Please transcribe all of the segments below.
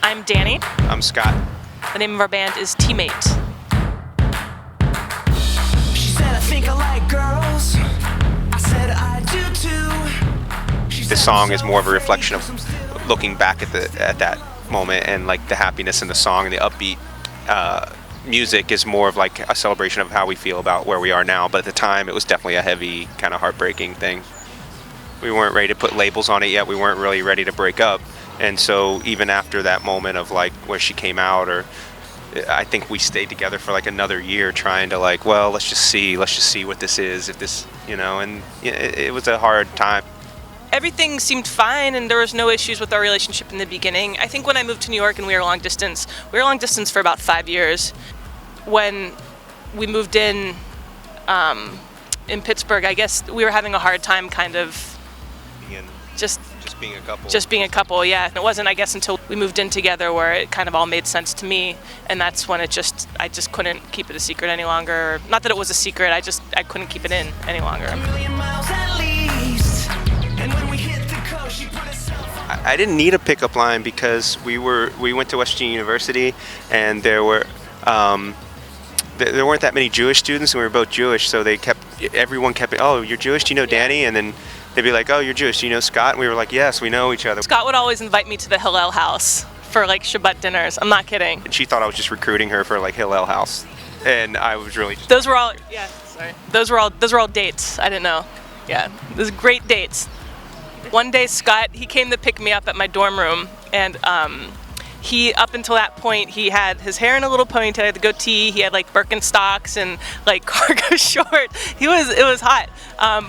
I'm Dani. I'm Scott. The name of our band is TeamMate. She said, I think I like girls. I said, I do too. This song is more of a reflection of looking back at that moment, and like the happiness in the song and the upbeat music is more of like a celebration of how we feel about where we are now. But at the time, it was definitely a heavy, kind of heartbreaking thing. We weren't ready to put labels on it yet. We weren't really ready to break up. And so even after that moment of like where she came out, or I think we stayed together for like another year trying to like, well, let's just see what this is, if this, and it was a hard time. Everything seemed fine and there was no issues with our relationship in the beginning. I think when I moved to New York and we were long distance for about 5 years. When we moved in Pittsburgh, I guess we were having a hard time kind of just being a couple, yeah. And it wasn't, I guess, until we moved in together where it kind of all made sense to me, and that's when I just couldn't keep it a secret any longer. Not that it was a secret, I couldn't keep it in any longer. I didn't need a pickup line because we went to West Virginia University, and there weren't that many Jewish students, and we were both Jewish, so everyone kept, oh, you're Jewish, do you know Dani? And then they'd be like, oh, you're Jewish, do you know Scott? And we were like, yes, we know each other. Scott would always invite me to the Hillel house for like Shabbat dinners. I'm not kidding. And she thought I was just recruiting her for like Hillel house, and I was really just... Those were all dates. I didn't know. Yeah, those great dates. One day Scott, he came to pick me up at my dorm room, and he, up until that point, he had his hair in a little ponytail, the goatee, he had like Birkenstocks and like cargo short. It was hot,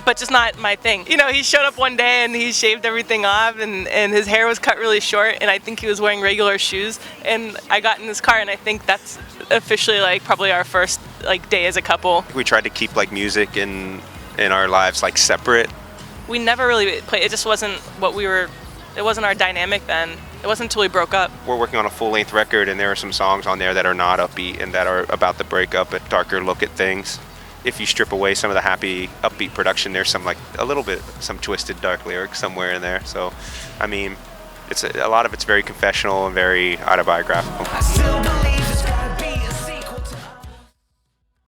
but just not my thing. He showed up one day and he shaved everything off, and his hair was cut really short, and I think he was wearing regular shoes. And I got in this car, and I think that's officially like probably our first like day as a couple. We tried to keep like music in our lives like separate. We never really played, it just wasn't it wasn't our dynamic then. It wasn't until we broke up. We're working on a full-length record, and there are some songs on there that are not upbeat and that are about the breakup, a darker look at things. If you strip away some of the happy, upbeat production, there's some some twisted, dark lyrics somewhere in there. So, I mean, a lot of it's very confessional and very autobiographical.